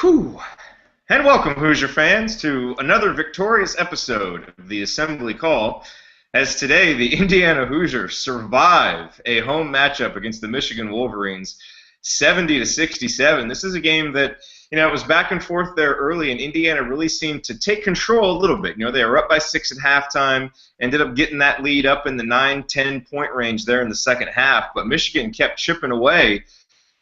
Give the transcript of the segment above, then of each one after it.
Whew. And welcome, Hoosier fans, to another victorious episode of the Assembly Call. As today, the Indiana Hoosiers survive a home matchup against the Michigan Wolverines, 70-67. This is a game that, it was back and forth there early, and Indiana really seemed to take control a little bit. They were up by 6 at halftime, ended up getting that lead up in the 9-10 point range there in the second half, but Michigan kept chipping away.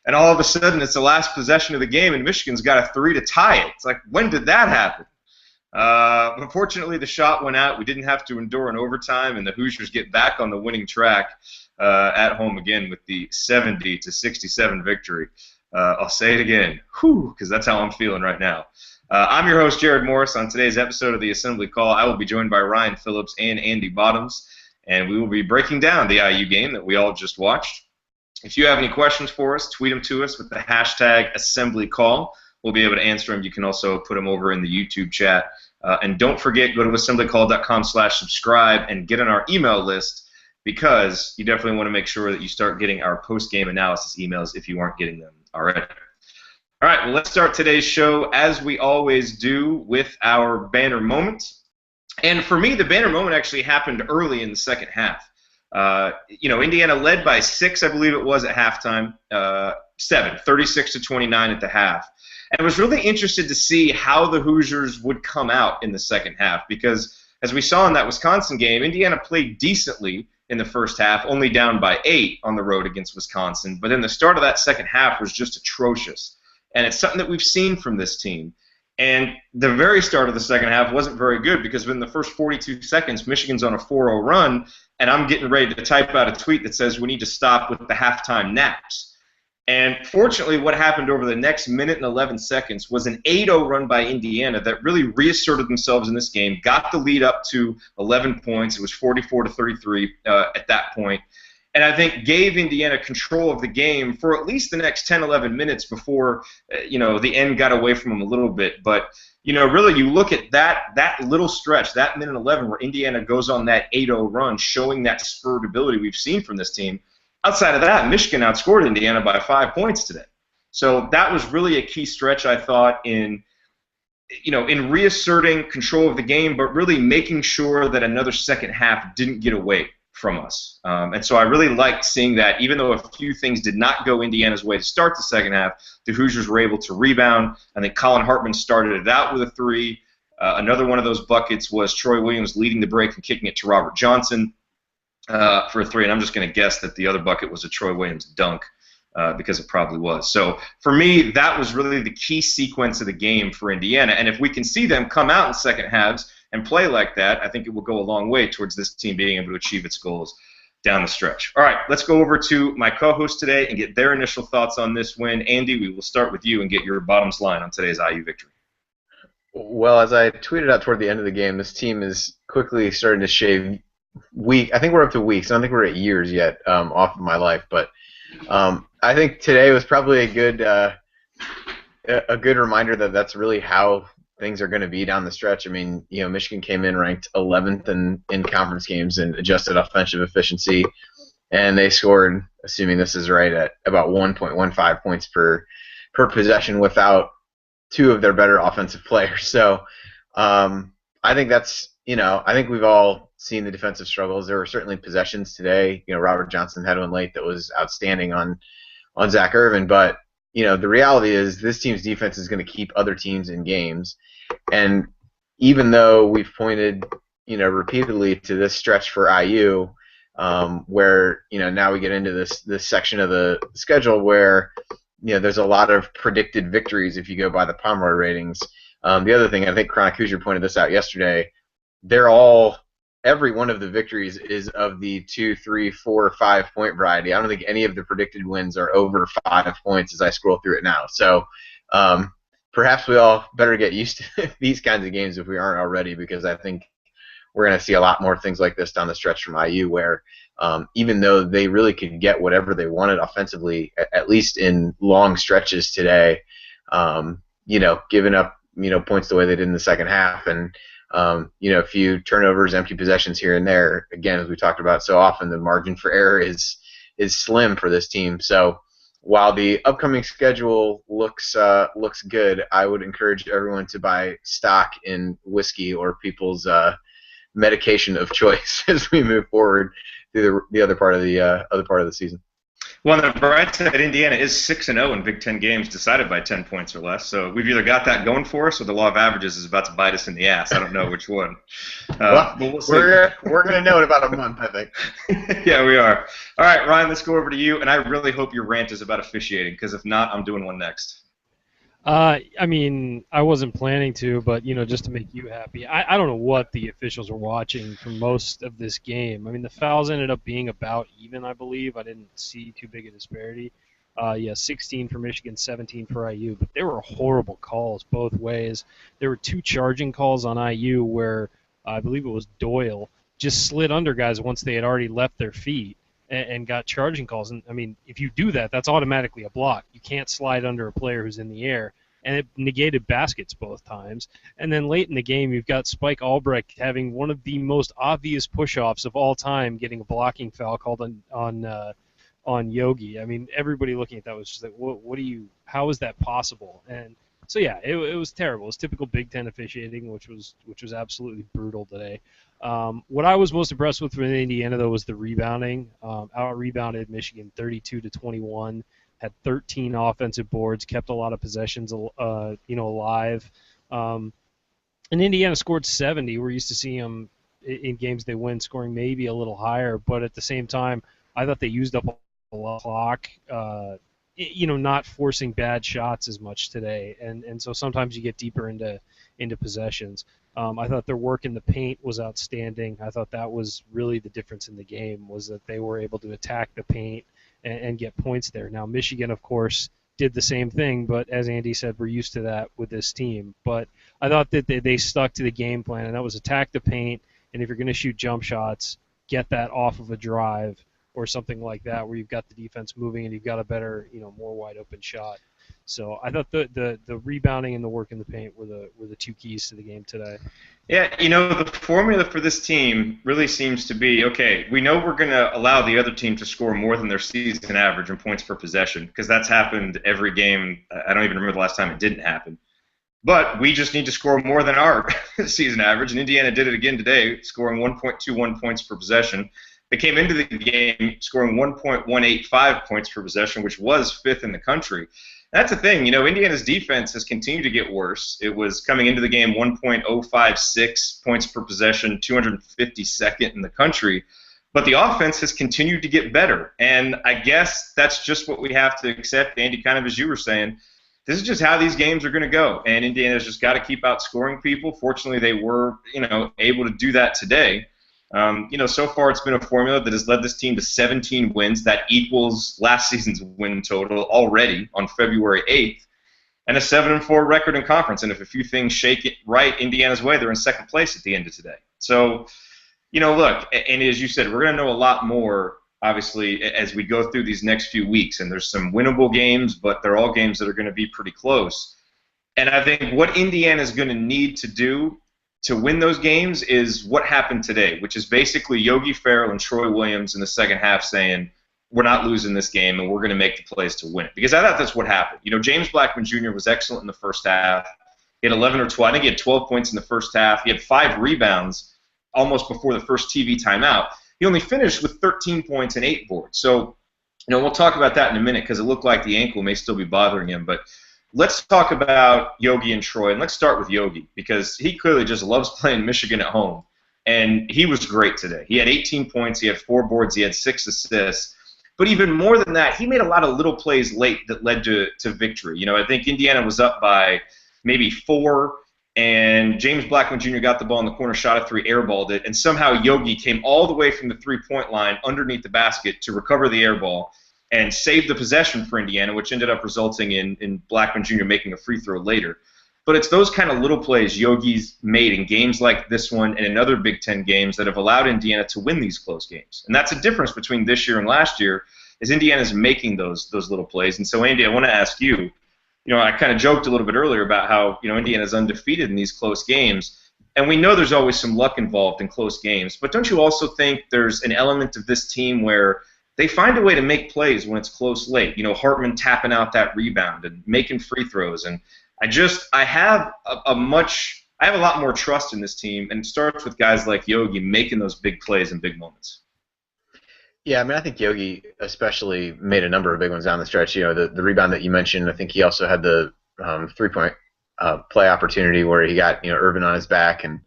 And all of a sudden, it's the last possession of the game, and Michigan's got a 3 to tie it. It's like, when did that happen? Unfortunately, the shot went out. We didn't have to endure an overtime, and the Hoosiers get back on the winning track at home again with the 70-67 victory. I'll say it again, because that's how I'm feeling right now. I'm your host, Jerod Morris. On today's episode of the Assembly Call, I will be joined by Ryan Phillips and Andy Bottoms, and we will be breaking down the IU game that we all just watched. If you have any questions for us, tweet them to us with the hashtag AssemblyCall. We'll be able to answer them. You can also put them over in the YouTube chat. And don't forget, go to assemblycall.com/subscribe and get on our email list, because you definitely want to make sure that you start getting our post-game analysis emails if you aren't getting them already. All right, well, let's start today's show, as we always do, with our banner moment. And for me, the banner moment actually happened early in the second half. Indiana led by 6, I believe it was, at halftime, 36-29 at the half. And I was really interested to see how the Hoosiers would come out in the second half, because as we saw in that Wisconsin game, Indiana played decently in the first half, only down by 8 on the road against Wisconsin. But then the start of that second half was just atrocious. And it's something that we've seen from this team. And the very start of the second half wasn't very good, because within the first 42 seconds, Michigan's on a 4-0 run, and I'm getting ready to type out a tweet that says we need to stop with the halftime naps. And fortunately, what happened over the next minute and 11 seconds was an 8-0 run by Indiana that really reasserted themselves in this game, got the lead up to 11 points. It was 44-33 at that point. And I think gave Indiana control of the game for at least the next 10, 11 minutes before, the end got away from them a little bit. But, really you look at that little stretch, that minute 11 where Indiana goes on that 8-0 run, showing that spurred ability we've seen from this team. Outside of that, Michigan outscored Indiana by 5 points today. So that was really a key stretch, I thought, in reasserting control of the game, but really making sure that another second half didn't get away from us. And so I really liked seeing that. Even though a few things did not go Indiana's way to start the second half, the Hoosiers were able to rebound. I think Colin Hartman started it out with a 3. Another one of those buckets was Troy Williams leading the break and kicking it to Robert Johnson for a 3. And I'm just going to guess that the other bucket was a Troy Williams dunk, because it probably was. So for me, that was really the key sequence of the game for Indiana. And if we can see them come out in second halves and play like that, I think it will go a long way towards this team being able to achieve its goals down the stretch. All right, let's go over to my co-host today and get their initial thoughts on this win. Andy, we will start with you and get your bottoms line on today's IU victory. Well, as I tweeted out toward the end of the game, this team is quickly starting to shave I think we're up to weeks. I don't think we're at years yet off of my life, but I think today was probably a good reminder that that's really how things are going to be down the stretch. I mean, Michigan came in ranked 11th in conference games and adjusted offensive efficiency, and they scored, assuming this is right, at about 1.15 points per possession without 2 of their better offensive players. So I think that's, I think we've all seen the defensive struggles. There were certainly possessions today. Robert Johnson had one late that was outstanding on Zach Irvin, but the reality is this team's defense is going to keep other teams in games. And even though we've pointed, repeatedly to this stretch for IU, where, now we get into this section of the schedule where, there's a lot of predicted victories if you go by the Pomeroy ratings. The other thing, I think Chronic Hoosier pointed this out yesterday, every one of the victories is of the 2, 3, 4, 5 point variety. I don't think any of the predicted wins are over 5 points as I scroll through it now. So perhaps we all better get used to these kinds of games if we aren't already, because I think we're going to see a lot more things like this down the stretch from IU, where even though they really could get whatever they wanted offensively, at least in long stretches today, giving up points the way they did in the second half, and a few turnovers, empty possessions here and there. Again, as we talked about so often, the margin for error is slim for this team. So while the upcoming schedule looks good, I would encourage everyone to buy stock in whiskey or people's medication of choice as we move forward through the other part of the season. Well, on the bright side, Indiana is 6-0 in Big Ten games decided by 10 points or less. So we've either got that going for us, or the law of averages is about to bite us in the ass. I don't know which one. Well, but we'll see. We're going to know in about a month, I think. Yeah, we are. All right, Ryan, let's go over to you. And I really hope your rant is about officiating, because if not, I'm doing one next. I mean, I wasn't planning to, but, just to make you happy. I don't know what the officials were watching for most of this game. I mean, the fouls ended up being about even, I believe. I didn't see too big a disparity. 16 for Michigan, 17 for IU. But there were horrible calls both ways. There were 2 charging calls on IU where I believe it was Doyle just slid under guys once they had already left their feet and got charging calls. And, I mean, if you do that, that's automatically a block. You can't slide under a player who's in the air. And it negated baskets both times. And then late in the game, you've got Spike Albrecht having one of the most obvious push-offs of all time, getting a blocking foul called on Yogi. I mean, everybody looking at that was just like, how is that possible? And so, yeah, it was terrible. It was typical Big Ten officiating, which was absolutely brutal today. What I was most impressed with from Indiana, though, was the rebounding. Out-rebounded Michigan 32-21, had 13 offensive boards, kept a lot of possessions, alive. And Indiana scored 70. We're used to seeing them in games they win scoring maybe a little higher, but at the same time, I thought they used up a lot of clock. Not forcing bad shots as much today, and so sometimes you get deeper into possessions. I thought their work in the paint was outstanding. I thought that was really the difference in the game, was that they were able to attack the paint and get points there. Now, Michigan, of course, did the same thing, but as Andy said, we're used to that with this team. But I thought that they stuck to the game plan, and that was attack the paint, and if you're going to shoot jump shots, get that off of a drive or something like that where you've got the defense moving and you've got a better, more wide-open shot. So I thought the rebounding and the work in the paint were the 2 keys to the game today. Yeah, the formula for this team really seems to be, okay, we know we're going to allow the other team to score more than their season average in points per possession, because that's happened every game. I don't even remember the last time it didn't happen. But we just need to score more than our season average, and Indiana did it again today, scoring 1.21 points per possession. They came into the game scoring 1.185 points per possession, which was 5th in the country. That's the thing. Indiana's defense has continued to get worse. It was coming into the game 1.056 points per possession, 252nd in the country. But the offense has continued to get better. And I guess that's just what we have to accept, Andy, kind of as you were saying. This is just how these games are going to go. And Indiana's just got to keep outscoring people. Fortunately, they were, able to do that today. So far it's been a formula that has led this team to 17 wins. That equals last season's win total already on February 8th, and a 7-4 record in conference. And if a few things shake it right Indiana's way, they're in second place at the end of today. So, look, and as you said, we're going to know a lot more, obviously, as we go through these next few weeks. And there's some winnable games, but they're all games that are going to be pretty close. And I think what Indiana is going to need to do to win those games is what happened today, which is basically Yogi Ferrell and Troy Williams in the second half saying, we're not losing this game and we're going to make the plays to win it. Because I thought that's what happened. James Blackman Jr. was excellent in the first half. He had 11 or 12. I think he had 12 points in the first half. He had 5 rebounds almost before the first TV timeout. He only finished with 13 points and 8 boards. So, we'll talk about that in a minute because it looked like the ankle may still be bothering him. But let's talk about Yogi and Troy, and let's start with Yogi because he clearly just loves playing Michigan at home, and he was great today. He had 18 points, he had 4 boards, he had 6 assists, but even more than that, he made a lot of little plays late that led to victory. I think Indiana was up by maybe 4, and James Blackman Jr. got the ball in the corner, shot a 3, airballed it, and somehow Yogi came all the way from the 3-point line underneath the basket to recover the airball and saved the possession for Indiana, which ended up resulting in Blackman Jr. making a free throw later. But it's those kind of little plays Yogi's made in games like this one and in other Big Ten games that have allowed Indiana to win these close games. And that's a difference between this year and last year, is Indiana's making those little plays. And so, Andy, I want to ask you, I kind of joked a little bit earlier about how, Indiana's undefeated in these close games. And we know there's always some luck involved in close games. But don't you also think there's an element of this team where they find a way to make plays when it's close late. Hartman tapping out that rebound and making free throws. And I have I have a lot more trust in this team, and it starts with guys like Yogi making those big plays and big moments. Yeah, I mean, I think Yogi especially made a number of big ones down the stretch. The rebound that you mentioned, I think he also had the three-point play opportunity where he got Irvin on his back and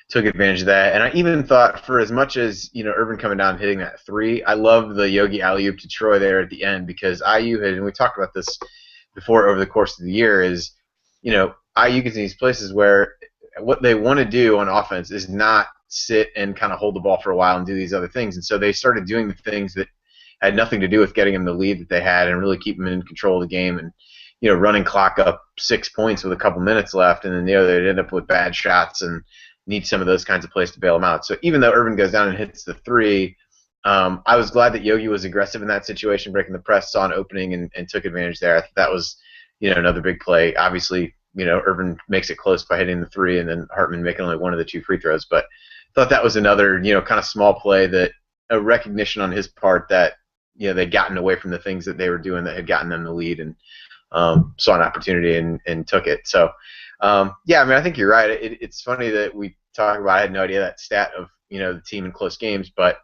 took advantage of that. And I even thought, for as much as Irvin coming down and hitting that three, I love the Yogi alley-oop to Troy there at the end, because IU had, and we talked about this before over the course of the year, is IU gets in these places where what they want to do on offense is not sit and kind of hold the ball for a while and do these other things. And so they started doing the things that had nothing to do with getting them the lead that they had and really keeping them in control of the game, and running clock up 6 points with a couple minutes left, and then they'd end up with bad shots and need some of those kinds of plays to bail them out. So even though Irvin goes down and hits the three, I was glad that Yogi was aggressive in that situation, breaking the press, saw an opening, and took advantage there. I thought that was another big play. Obviously, Irvin makes it close by hitting the three, and then Hartman making only one of the two free throws. But I thought that was another, kind of small play, that a recognition on his part that, they'd gotten away from the things that they were doing that had gotten them the lead, and saw an opportunity and took it. So, yeah, I mean, I think you're right. It's funny that we talk about, I had no idea that stat of, the team in close games, but,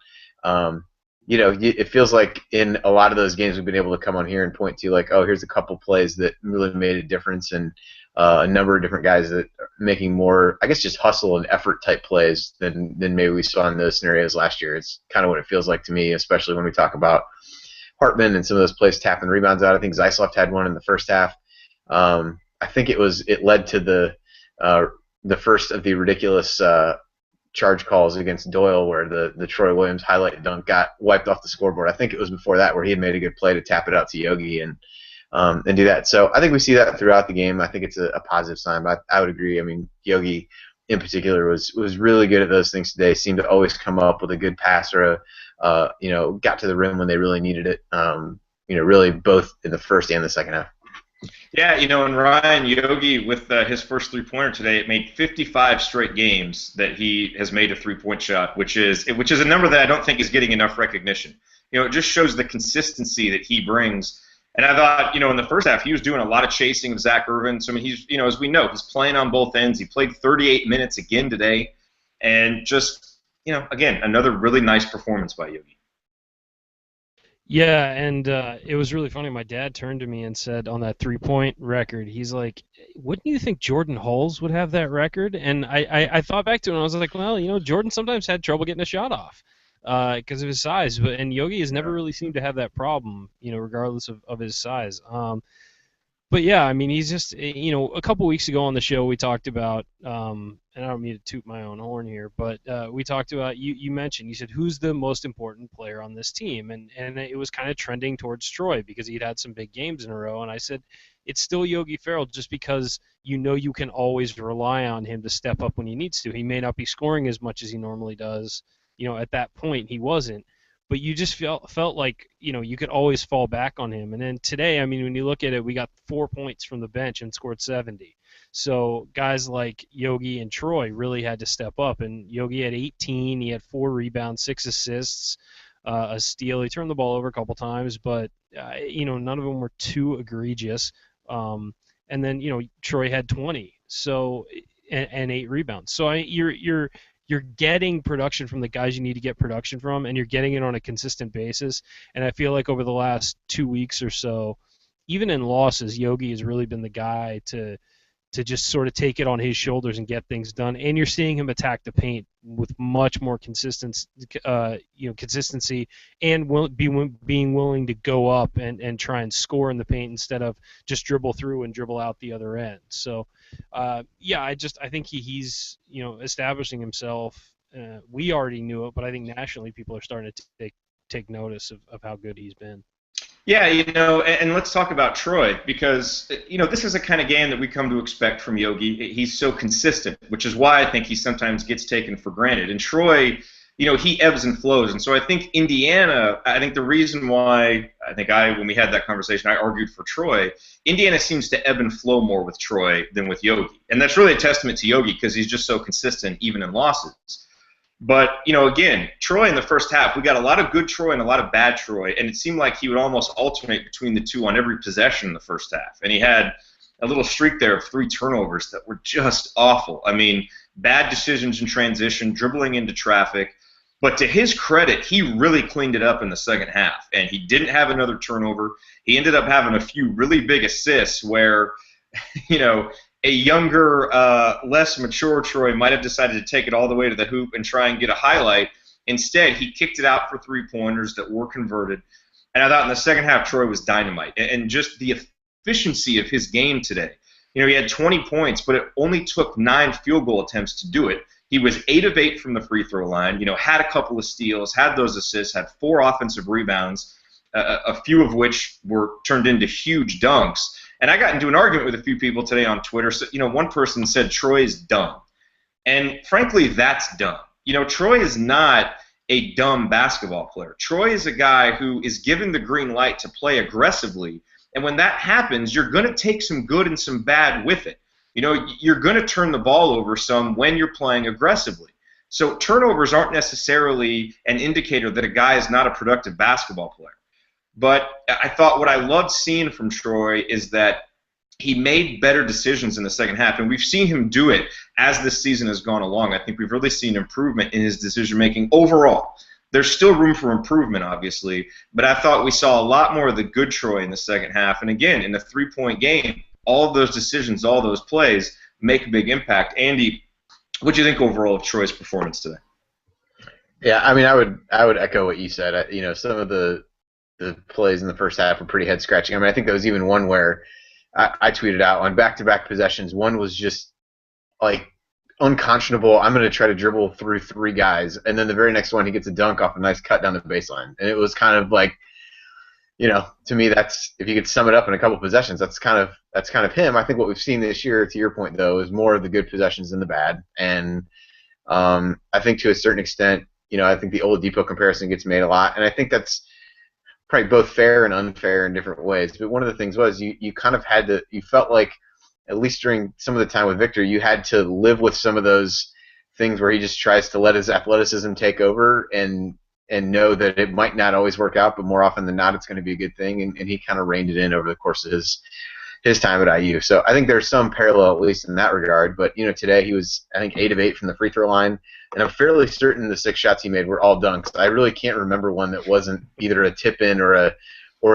it feels like in a lot of those games we've been able to come on here and point to, like, oh, here's a couple plays that really made a difference, and a number of different guys that are making more, I guess, just hustle and effort type plays than maybe we saw in those scenarios last year. It's kind of what it feels like to me, especially when we talk about Hartman and some of those plays tapping rebounds out. I think Zeisloft had one in the first half. I think it led to the first of the ridiculous charge calls against Doyle, where the Troy Williams highlight dunk got wiped off the scoreboard. I think it was before that where he had made a good play to tap it out to Yogi and do that. So I think we see that throughout the game. I think it's a positive sign. But I would agree. I mean, Yogi in particular was really good at those things today. Seemed to always come up with a good pass or got to the rim when they really needed it. Really both in the first and the second half. Yeah, and Ryan, Yogi, with his first three-pointer today, it made 55 straight games that he has made a three-point shot, which is a number that I don't think is getting enough recognition. It just shows the consistency that he brings. And I thought, in the first half, he was doing a lot of chasing of Zach Irvin. So, I mean, he's, as we know, he's playing on both ends. He played 38 minutes again today. And just, again, another really nice performance by Yogi. Yeah, and it was really funny. My dad turned to me and said on that three-point record, he's like, wouldn't you think Jordan Hulls would have that record? And I thought back to it, and I was like, well, Jordan sometimes had trouble getting a shot off because of his size. And Yogi has never really seemed to have that problem, regardless of his size. But, yeah, I mean, he's just, a couple weeks ago on the show we talked about, and I don't mean to toot my own horn here, but we talked about, you mentioned, you said, who's the most important player on this team? And it was kind of trending towards Troy because he'd had some big games in a row. And I said, it's still Yogi Ferrell just because you can always rely on him to step up when he needs to. He may not be scoring as much as he normally does. At that point he wasn't. But you just felt like, you could always fall back on him. And then today, I mean, when you look at it, we got 4 points from the bench and scored 70. So guys like Yogi and Troy really had to step up. And Yogi had 18. He had 4 rebounds, 6 assists, a steal. He turned the ball over a couple times, but, none of them were too egregious. And then, Troy had 20 and 8 rebounds. So you're getting production from the guys you need to get production from, and you're getting it on a consistent basis. And I feel like over the last 2 weeks or so, even in losses, Yogi has really been the guy to just sort of take it on his shoulders and get things done. And you're seeing him attack the paint with much more consistency and being willing to go up and try and score in the paint instead of just dribble through and dribble out the other end. So, I think he's establishing himself. We already knew it, but I think nationally people are starting to take notice of how good he's been. Yeah, and let's talk about Troy because, this is the kind of game that we come to expect from Yogi. He's so consistent, which is why I think he sometimes gets taken for granted. And Troy, he ebbs and flows. And so I think Indiana, the reason why when we had that conversation, I argued for Troy, Indiana seems to ebb and flow more with Troy than with Yogi. And that's really a testament to Yogi because he's just so consistent even in losses. But, again, Troy in the first half, we got a lot of good Troy and a lot of bad Troy, and it seemed like he would almost alternate between the two on every possession in the first half. And he had a little streak there of 3 turnovers that were just awful. I mean, bad decisions in transition, dribbling into traffic. But to his credit, he really cleaned it up in the second half, and he didn't have another turnover. He ended up having a few really big assists where, a younger, less mature Troy might have decided to take it all the way to the hoop and try and get a highlight. Instead, he kicked it out for 3-pointers that were converted. And I thought in the second half, Troy was dynamite. And just the efficiency of his game today. He had 20 points, but it only took 9 field goal attempts to do it. He was 8 of 8 from the free throw line, had a couple of steals, had those assists, had 4 offensive rebounds, a few of which were turned into huge dunks. And I got into an argument with a few people today on Twitter. So, one person said Troy is dumb. And frankly, that's dumb. Troy is not a dumb basketball player. Troy is a guy who is given the green light to play aggressively. And when that happens, you're going to take some good and some bad with it. You're going to turn the ball over some when you're playing aggressively. So turnovers aren't necessarily an indicator that a guy is not a productive basketball player. But I thought what I loved seeing from Troy is that he made better decisions in the second half, and we've seen him do it as this season has gone along. I think we've really seen improvement in his decision-making overall. There's still room for improvement, obviously, but I thought we saw a lot more of the good Troy in the second half. And again, in the 3-point game, all of those decisions, all those plays make a big impact. Andy, what do you think overall of Troy's performance today? Yeah, I mean, I would echo what you said. Some of the plays in the first half were pretty head-scratching. I mean, I think there was even one where I tweeted out on back-to-back possessions. One was just, like, unconscionable. I'm going to try to dribble through 3 guys, and then the very next one he gets a dunk off a nice cut down the baseline. And it was kind of like, to me, that's, if you could sum it up in a couple possessions, that's kind of him. I think what we've seen this year, to your point though, is more of the good possessions than the bad. And I think to a certain extent, I think the Oladipo comparison gets made a lot, and I think that's probably both fair and unfair in different ways. But one of the things was you kind of had to, you felt like, at least during some of the time with Victor, you had to live with some of those things where he just tries to let his athleticism take over and know that it might not always work out, but more often than not it's going to be a good thing, and he kind of reined it in over the course of his time at IU. So I think there's some parallel, at least in that regard. But today he was, I think, 8 of 8 from the free throw line, and I'm fairly certain the 6 shots he made were all dunks. I really can't remember one that wasn't either a tip in or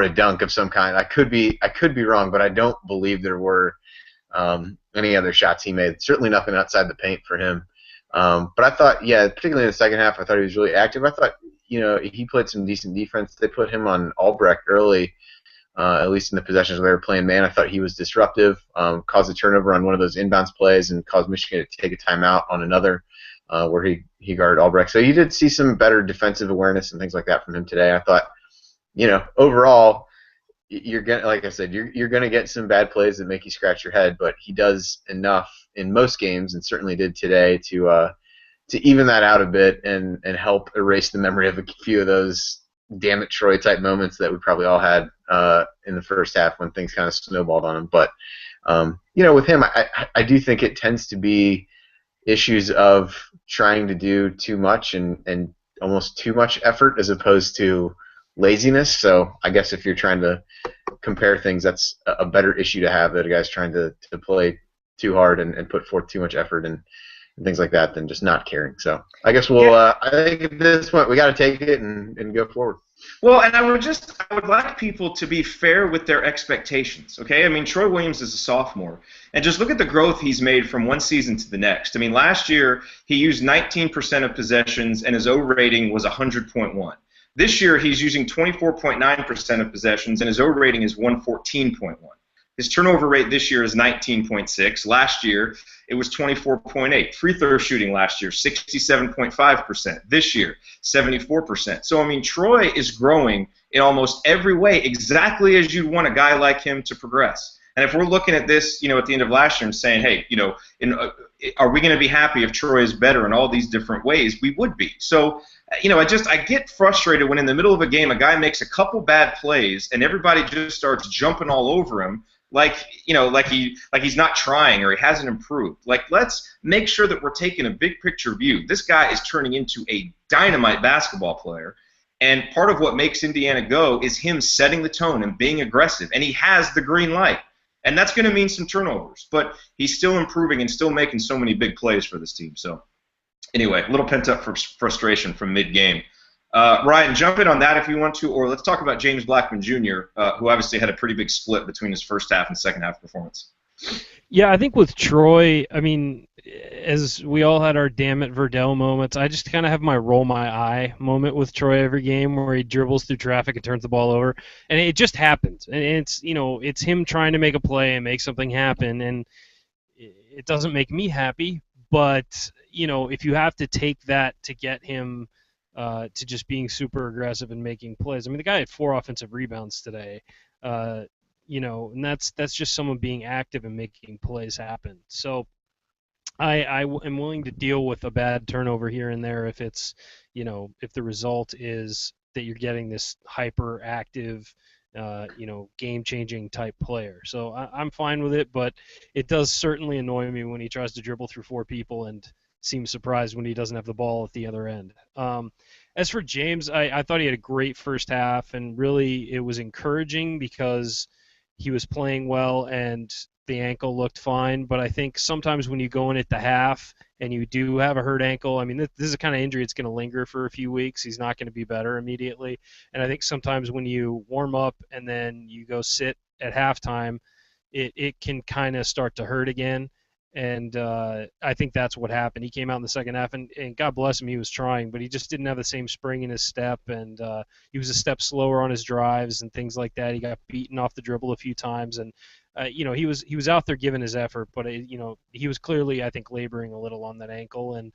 a dunk of some kind. I could be wrong, but I don't believe there were any other shots he made. Certainly nothing outside the paint for him. But I thought, yeah, particularly in the second half, I thought he was really active. I thought, he played some decent defense. They put him on Albrecht early, at least in the possessions where they were playing man. I thought he was disruptive, caused a turnover on one of those inbounds plays, and caused Michigan to take a timeout on another where he guarded Albrecht. So you did see some better defensive awareness and things like that from him today. I thought, overall, you're gonna, like I said, you're gonna get some bad plays that make you scratch your head, but he does enough in most games, and certainly did today, to even that out a bit and help erase the memory of a few of those damn it Troy type moments that we probably all had in the first half when things kind of snowballed on him. But with him, I do think it tends to be issues of trying to do too much and almost too much effort as opposed to laziness. So I guess if you're trying to compare things, that's a better issue to have, that a guy's trying to play too hard and put forth too much effort and things like that than just not caring. So I guess I think at this point we got to take it and go forward. Well, and I would like people to be fair with their expectations, okay? I mean, Troy Williams is a sophomore, and just look at the growth he's made from one season to the next. I mean, last year he used 19% of possessions, and his O rating was 100.1. This year he's using 24.9% of possessions, and his O rating is 114.1. His turnover rate this year is 19.6. Last year, it was 24.8. Free throw shooting last year, 67.5%. This year, 74%. So, I mean, Troy is growing in almost every way, exactly as you'd want a guy like him to progress. And if we're looking at this, at the end of last year and saying, hey, are we going to be happy if Troy is better in all these different ways? We would be. So, I get frustrated when in the middle of a game a guy makes a couple bad plays and everybody just starts jumping all over him like he's not trying or he hasn't improved. Like, let's make sure that we're taking a big picture view. This guy is turning into a dynamite basketball player, and part of what makes Indiana go is him setting the tone and being aggressive, and he has the green light. And that's going to mean some turnovers, but he's still improving and still making so many big plays for this team. So anyway, a little pent-up frustration from mid-game. Ryan, jump in on that if you want to, or let's talk about James Blackman Jr., who obviously had a pretty big split between his first half and second half performance. Yeah, I think with Troy, I mean, as we all had our damn it Verdell moments, I just kind of have my roll my eye moment with Troy every game where he dribbles through traffic and turns the ball over, and it just happens. And it's him trying to make a play and make something happen, and it doesn't make me happy. But if you have to take that to get him to just being super aggressive and making plays, I mean, the guy had 4 offensive rebounds today. And that's just someone being active and making plays happen. So I am willing to deal with a bad turnover here and there if it's, if the result is that you're getting this hyper active, game-changing type player. So I'm fine with it, but it does certainly annoy me when he tries to dribble through 4 people and seems surprised when he doesn't have the ball at the other end. As for James, I thought he had a great first half, and really it was encouraging because he was playing well and the ankle looked fine. But I think sometimes when you go in at the half and you do have a hurt ankle, I mean, this is a kind of injury that's going to linger for a few weeks. He's not going to be better immediately. And I think sometimes when you warm up and then you go sit at halftime, it can kind of start to hurt again. And I think that's what happened. He came out in the second half, and God bless him, he was trying, but he just didn't have the same spring in his step, and he was a step slower on his drives and things like that. He got beaten off the dribble a few times, and he was out there giving his effort, but he was clearly, I think, laboring a little on that ankle, and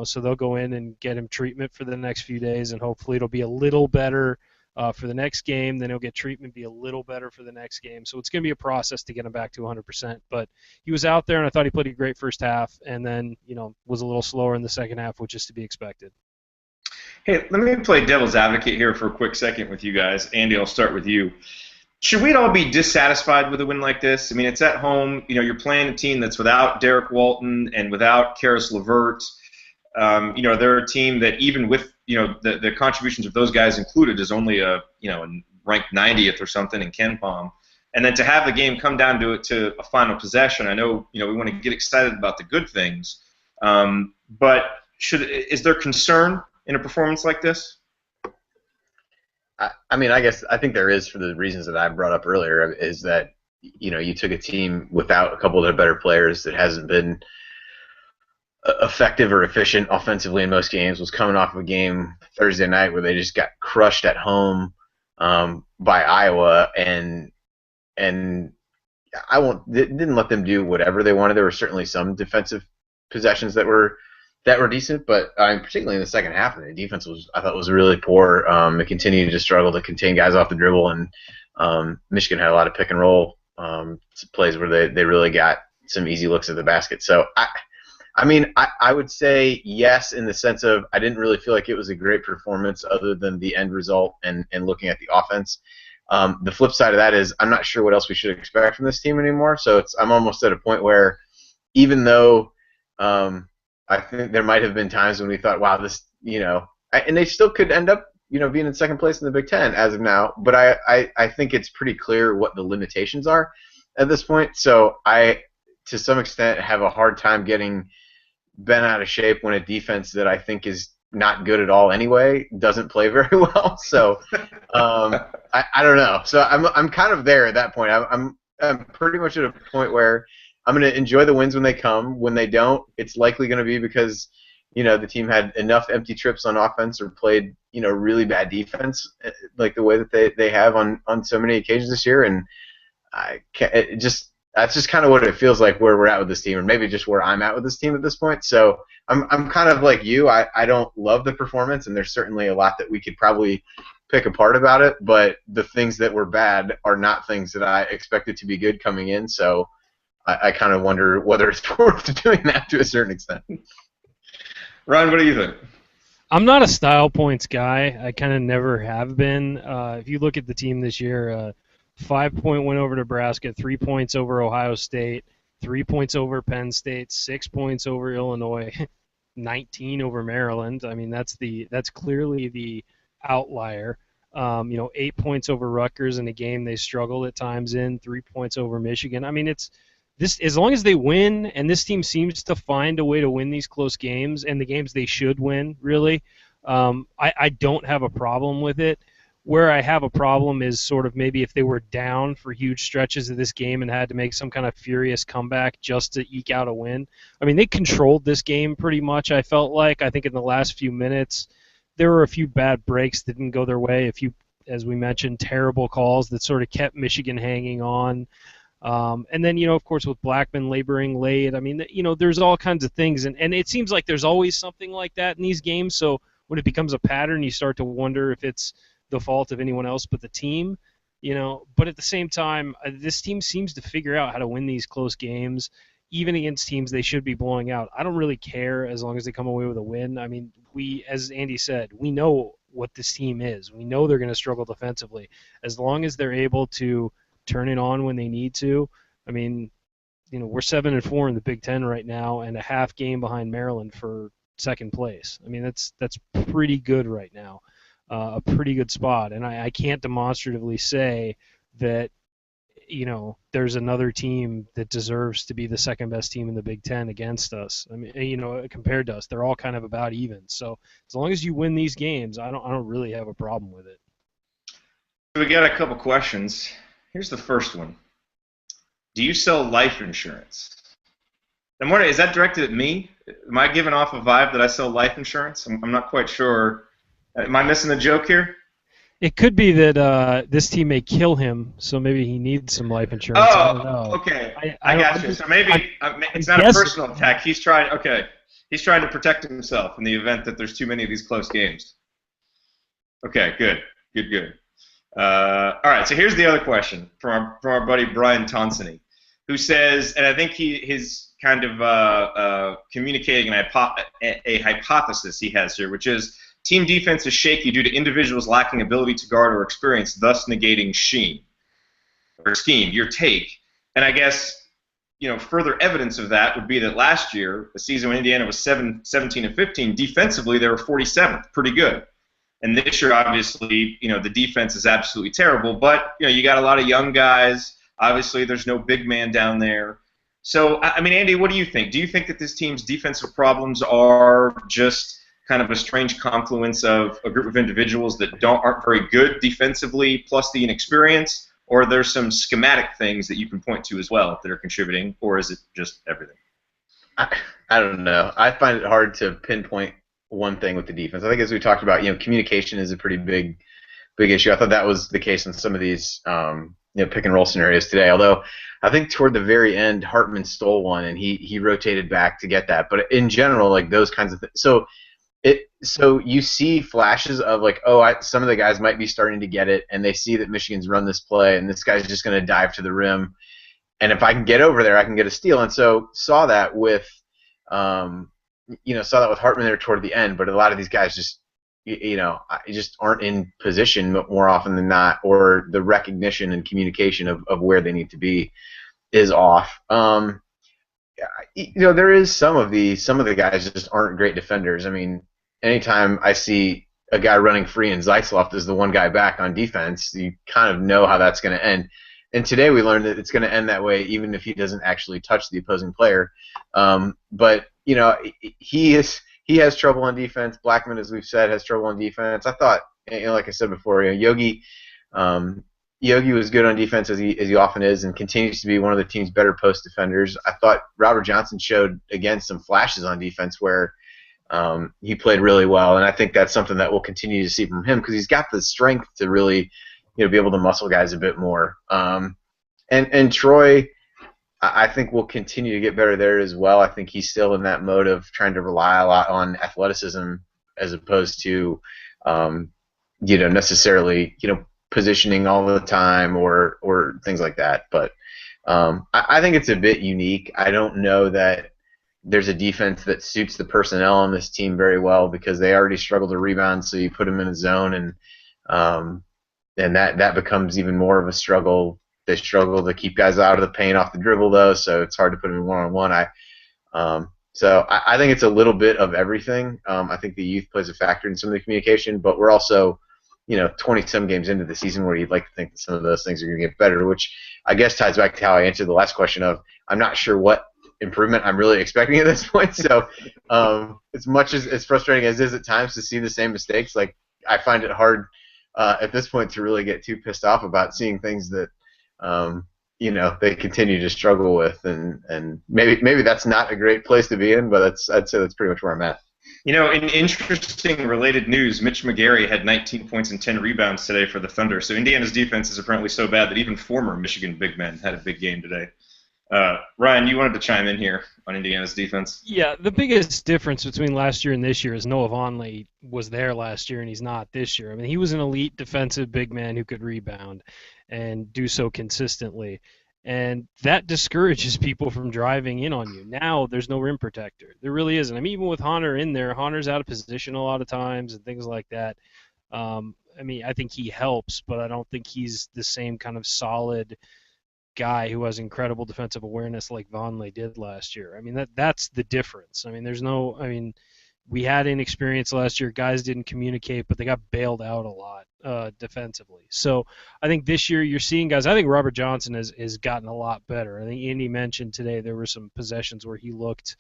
so they'll go in and get him treatment for the next few days, and hopefully it'll be a little better for the next game. Then he'll get treatment, be a little better for the next game. So it's going to be a process to get him back to 100%. But he was out there, and I thought he played a great first half, and then was a little slower in the second half, which is to be expected. Hey, let me play devil's advocate here for a quick second with you guys. Andy, I'll start with you. Should we all be dissatisfied with a win like this? I mean, it's at home. You're playing a team that's without Derek Walton and without Karis LeVert. They're a team that even with the contributions of those guys included is only a ranked 90th or something in KenPom, and then to have the game come down to a final possession. I know we want to get excited about the good things, but is there concern in a performance like this? I mean, I think there is, for the reasons that I brought up earlier, is that you took a team without a couple of their better players that hasn't been effective or efficient offensively in most games, was coming off of a game Thursday night where they just got crushed at home by Iowa, and didn't let them do whatever they wanted. There were certainly some defensive possessions that were decent, but particularly in the second half, the defense I thought was really poor. It continued to struggle to contain guys off the dribble, and Michigan had a lot of pick and roll plays where they really got some easy looks at the basket. So I would say yes, in the sense of I didn't really feel like it was a great performance other than the end result and looking at the offense. The flip side of that is I'm not sure what else we should expect from this team anymore. So I'm almost at a point where even though I think there might have been times when we thought, wow, this, and they still could end up, being in second place in the Big Ten as of now. But I think it's pretty clear what the limitations are at this point. So I, to some extent, have a hard time getting bent out of shape when a defense that I think is not good at all anyway doesn't play very well. So I don't know. So I'm kind of there at that point. I'm pretty much at a point where I'm going to enjoy the wins when they come. When they don't, it's likely going to be because the team had enough empty trips on offense or played really bad defense, like the way that they have on so many occasions this year. And that's just kind of what it feels like where we're at with this team, or maybe just where I'm at with this team at this point. So I'm kind of like you. I don't love the performance, and there's certainly a lot that we could probably pick apart about it, but the things that were bad are not things that I expected to be good coming in. So I kind of wonder whether it's worth doing that to a certain extent. Ron, what do you think? I'm not a style points guy. I kind of never have been. If you look at the team this year, 5-point win over Nebraska, 3 points over Ohio State, 3 points over Penn State, 6 points over Illinois, 19 over Maryland. I mean, that's clearly the outlier. 8 points over Rutgers in a game they struggled at times in, 3 points over Michigan. I mean, it's this as long as they win, and this team seems to find a way to win these close games and the games they should win, really. I don't have a problem with it. Where I have a problem is sort of maybe if they were down for huge stretches of this game and had to make some kind of furious comeback just to eke out a win. I mean, they controlled this game pretty much, I felt like. I think in the last few minutes, there were a few bad breaks that didn't go their way, a few, as we mentioned, terrible calls that sort of kept Michigan hanging on. And then, of course, with Blackman laboring late, I mean, there's all kinds of things. And it seems like there's always something like that in these games. So when it becomes a pattern, you start to wonder if it's the fault of anyone else but the team, But at the same time, this team seems to figure out how to win these close games, even against teams they should be blowing out. I don't really care as long as they come away with a win. I mean, as Andy said, we know what this team is. We know they're going to struggle defensively. As long as they're able to turn it on when they need to, I mean, we're 7-4 in the Big Ten right now, and a half game behind Maryland for second place. I mean, that's pretty good right now. A pretty good spot, and I can't demonstratively say that there's another team that deserves to be the second best team in the Big Ten against us. I mean, compared to us, they're all kind of about even. So as long as you win these games, I don't really have a problem with it. We got a couple questions. Here's the first one: do you sell life insurance? I'm wondering, is that directed at me? Am I giving off a vibe that I sell life insurance? I'm not quite sure. Am I missing a joke here? It could be that this team may kill him, so maybe he needs some life insurance. I don't know. Okay. I got you. So maybe it's not a personal attack. He's trying to protect himself in the event that there's too many of these close games. Okay, good. All right, so here's the other question from our buddy Brian Tonsony, who says, and I think he's kind of communicating a hypothesis he has here, which is, team defense is shaky due to individuals lacking ability to guard or experience, thus negating scheme. Your take. And I guess, further evidence of that would be that last year, the season when Indiana was 17-15, defensively they were 47th, pretty good. And this year, obviously, the defense is absolutely terrible. But, you got a lot of young guys. Obviously, there's no big man down there. So, I mean, Andy, what do you think? Do you think that this team's defensive problems are just kind of a strange confluence of a group of individuals that aren't very good defensively, plus the inexperience, or there's some schematic things that you can point to as well that are contributing, or is it just everything? I don't know. I find it hard to pinpoint one thing with the defense. I think, as we talked about, communication is a pretty big issue. I thought that was the case in some of these pick and roll scenarios today. Although I think toward the very end, Hartman stole one and he rotated back to get that. But in general, like those kinds of things. So you see flashes of some of the guys might be starting to get it, and they see that Michigan's run this play, and this guy's just going to dive to the rim, and if I can get over there, I can get a steal. And so saw that with Hartman there toward the end. But a lot of these guys just aren't in position more often than not, or the recognition and communication of where they need to be is off. There is some of the guys just aren't great defenders. I mean, anytime I see a guy running free and Zeisloft is the one guy back on defense, you kind of know how that's going to end. And today we learned that it's going to end that way even if he doesn't actually touch the opposing player. But he has trouble on defense. Blackman, as we've said, has trouble on defense. I thought, like I said before, Yogi was good on defense as he often is, and continues to be one of the team's better post defenders. I thought Robert Johnson showed again some flashes on defense where he played really well, and I think that's something that we'll continue to see from him because he's got the strength to really be able to muscle guys a bit more. And Troy, I think will continue to get better there as well. I think he's still in that mode of trying to rely a lot on athleticism as opposed to necessarily positioning all the time or things like that. But I think it's a bit unique. I don't know that there's a defense that suits the personnel on this team very well because they already struggle to rebound, so you put them in a zone and that becomes even more of a struggle. They struggle to keep guys out of the paint off the dribble, though, so it's hard to put them in one-on-one. So I think it's a little bit of everything. I think the youth plays a factor in some of the communication, but we're also, 20-some games into the season where you'd like to think that some of those things are going to get better, which I guess ties back to how I answered the last question of I'm not sure what improvement I'm really expecting at this point. So as much as frustrating as it is at times to see the same mistakes, like I find it hard at this point to really get too pissed off about seeing things that they continue to struggle with, and maybe that's not a great place to be in, but I'd say that's pretty much where I'm at. In interesting related news, Mitch McGary had 19 points and 10 rebounds today for the Thunder. So Indiana's defense is apparently so bad that even former Michigan big men had a big game today. Ryan, you wanted to chime in here on Indiana's defense. Yeah, the biggest difference between last year and this year is Noah Vonleh was there last year and he's not this year. I mean, he was an elite defensive big man who could rebound and do so consistently. And that discourages people from driving in on you. Now there's no rim protector. There really isn't. I mean, even with Hunter in there, Hunter's out of position a lot of times and things like that. I think he helps, but I don't think he's the same kind of solid guy who has incredible defensive awareness like Vonleh did last year. I mean, that's the difference. I mean, we had inexperience last year. Guys didn't communicate, but they got bailed out a lot defensively. So I think this year you're seeing guys. I think Robert Johnson has gotten a lot better. I think Andy mentioned today there were some possessions where he looked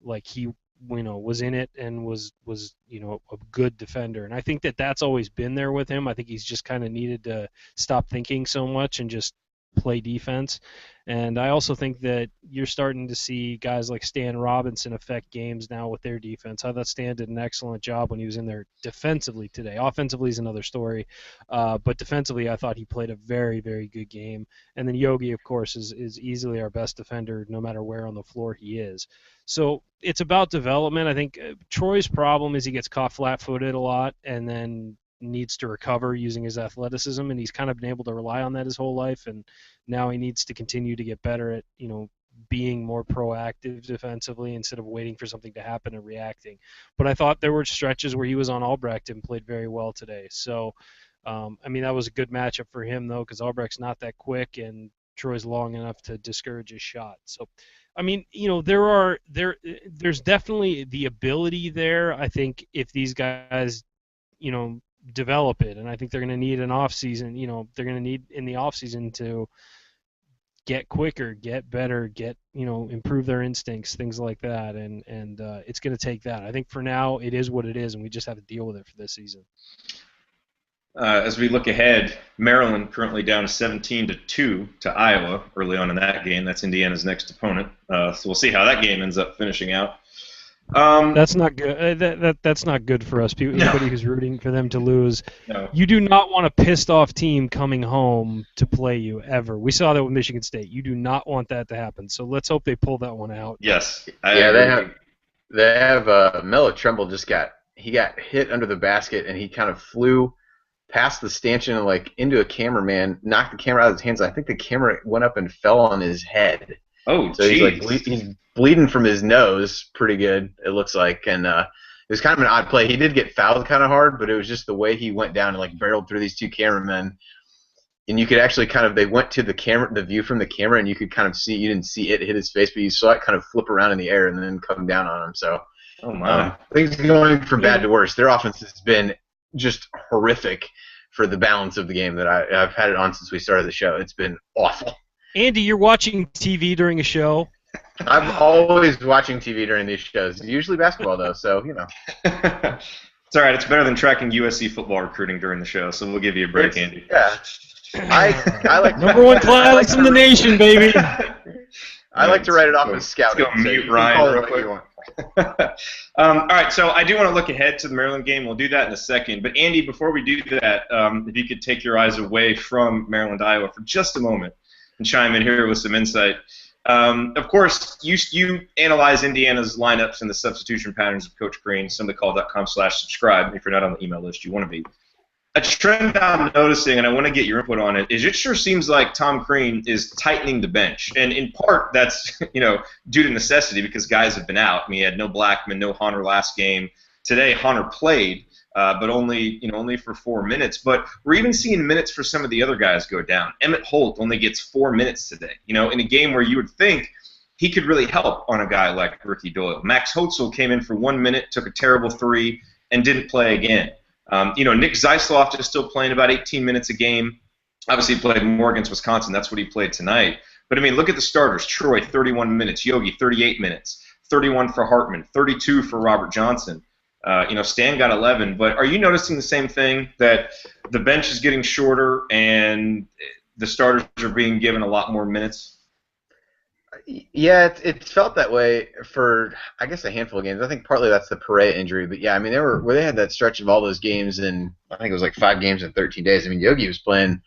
like he was in it and was a good defender. And I think that's always been there with him. I think he's just kind of needed to stop thinking so much and just play defense. And I also think that you're starting to see guys like Stan Robinson affect games now with their defense. I thought Stan did an excellent job when he was in there defensively today. Offensively is another story, but defensively I thought he played a very, very good game. And then Yogi, of course, is easily our best defender no matter where on the floor he is. So it's about development. I think Troy's problem is he gets caught flat-footed a lot and then needs to recover using his athleticism, and he's kind of been able to rely on that his whole life, and now he needs to continue to get better at being more proactive defensively instead of waiting for something to happen and reacting. But I thought there were stretches where he was on Albrecht and played very well today. So that was a good matchup for him though, because Albrecht's not that quick and Troy's long enough to discourage his shot. So there's definitely the ability there. I think if these guys develop it, and I think they're going to need an off season. They're going to need in the off season to get quicker, get better, improve their instincts, things like that, and it's going to take that. I think for now it is what it is, and we just have to deal with it for this season. As we look ahead, Maryland currently down 17-2 to Iowa early on in that game. That's Indiana's next opponent. So we'll see how that game ends up finishing out. That's not good. That's not good for us. Anybody who's rooting for them to lose. No. You do not want a pissed off team coming home to play you ever. We saw that with Michigan State. You do not want that to happen. So let's hope they pull that one out. Yes. They have Melo Tremble got hit under the basket and he kind of flew past the stanchion and into a cameraman, knocked the camera out of his hands. I think the camera went up and fell on his head. Oh, so he's bleeding from his nose pretty good, it looks like, and it was kind of an odd play. He did get fouled kind of hard, but it was just the way he went down and barreled through these two cameramen, and you could actually they went to the view from the camera, and you could kind of see, you didn't see it hit his face, but you saw it kind of flip around in the air and then come down on him. So things going from bad to worse. Their offense has been just horrific for the balance of the game that I've had it on since we started the show. It's been awful. Andy, you're watching TV during a show? I'm always watching TV during these shows. Usually basketball, though, so, It's all right. It's better than tracking USC football recruiting during the show, so we'll give you a break, Andy. Yeah. I like number one class in the nation, baby. I like to write it off as scouting. Let's go mute Ryan real quick. All right, so I do want to look ahead to the Maryland game. We'll do that in a second. But, Andy, before we do that, if you could take your eyes away from Maryland, Iowa for just a moment and chime in here with some insight. Of course, you analyze Indiana's lineups and the substitution patterns of Coach Green, assemblycall.com/subscribe. If you're not on the email list, you want to be. A trend I'm noticing, and I want to get your input on it, is it sure seems like Tom Crean is tightening the bench. And in part, that's due to necessity because guys have been out. I mean, he had no Blackman, no Hunter last game. Today, Hunter played. but only for 4 minutes. But we're even seeing minutes for some of the other guys go down. Emmett Holt only gets 4 minutes today. In a game where you would think he could really help on a guy like Ricky Doyle. Max Hotzel came in for 1 minute, took a terrible three, and didn't play again. Nick Zeisloft is still playing about 18 minutes a game. Obviously, he played more against Wisconsin. That's what he played tonight. But, look at the starters. Troy, 31 minutes. Yogi, 38 minutes. 31 for Hartman. 32 for Robert Johnson. Stan got 11. But are you noticing the same thing, that the bench is getting shorter and the starters are being given a lot more minutes? Yeah, it felt that way for, I guess, a handful of games. I think partly that's the Perea injury, but yeah, they had that stretch of all those games in, I think it was like 5 games in 13 days. Yogi was playing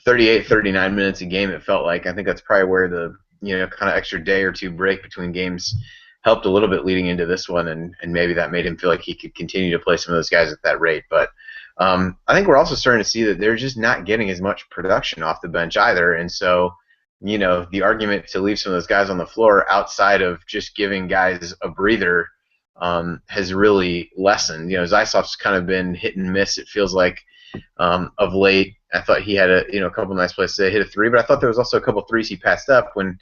38, 39 minutes a game, it felt like. I think that's probably where the kind of extra day or two break between games helped a little bit leading into this one, and maybe that made him feel like he could continue to play some of those guys at that rate. But I think we're also starting to see that they're just not getting as much production off the bench either, and so the argument to leave some of those guys on the floor outside of just giving guys a breather has really lessened. Zysov's kind of been hit and miss, it feels like, of late. I thought he had a couple nice plays today, hit a three, but I thought there was also a couple threes he passed up when,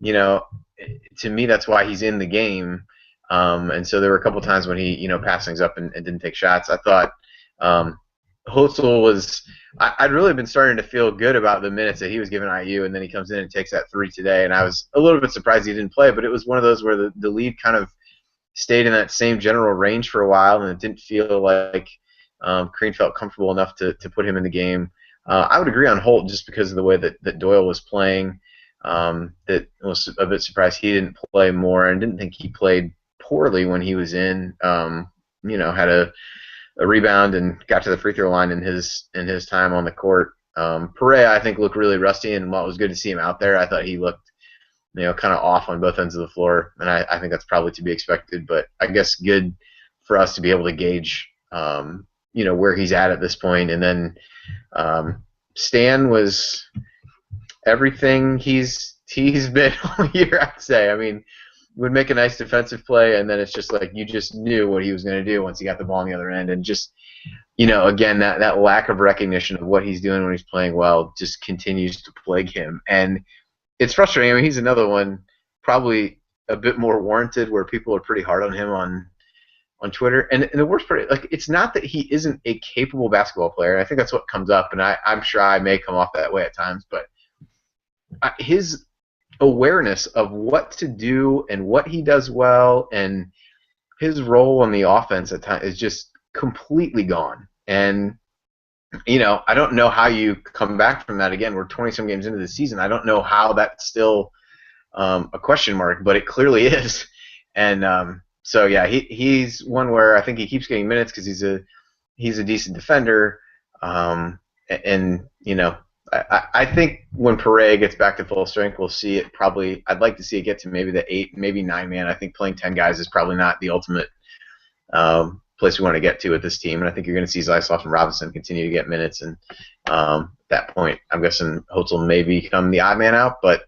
to me that's why he's in the game. And so there were a couple times when he, passed things up and didn't take shots. I thought Hotzel was, I'd really been starting to feel good about the minutes that he was giving IU, and then he comes in and takes that three today, and I was a little bit surprised he didn't play, but it was one of those where the lead kind of stayed in that same general range for a while, and it didn't feel like Crean felt comfortable enough to put him in the game. I would agree on Holt just because of the way that Doyle was playing. That was a bit surprised he didn't play more, and didn't think he played poorly when he was in. Had a rebound and got to the free throw line in his time on the court. Perea, I think, looked really rusty, and while it was good to see him out there, I thought he looked kind of off on both ends of the floor, and I think that's probably to be expected, but I guess good for us to be able to gauge where he's at this point. And then Stan was everything he's been all year, I'd say. Would make a nice defensive play, and then it's just like you just knew what he was going to do once he got the ball on the other end. And just, again, that lack of recognition of what he's doing when he's playing well just continues to plague him. And it's frustrating. He's another one, probably a bit more warranted, where people are pretty hard on him on Twitter. And the worst part, it's not that he isn't a capable basketball player. I think that's what comes up, and I'm sure I may come off that way at times, but his awareness of what to do and what he does well and his role on the offense at times is just completely gone. And I don't know how you come back from that. Again, we're 20-some games into the season. I don't know how that's still a question mark, but it clearly is. And so yeah, he's one where I think he keeps getting minutes because he's a decent defender. I think when Perea gets back to full strength, we'll see it probably. I'd like to see it get to maybe the 8, maybe 9 man. I think playing 10 guys is probably not the ultimate place we want to get to with this team. And I think you're going to see Zeisloft and Robinson continue to get minutes. And at that point, I'm guessing Hotzel may become the odd man out, but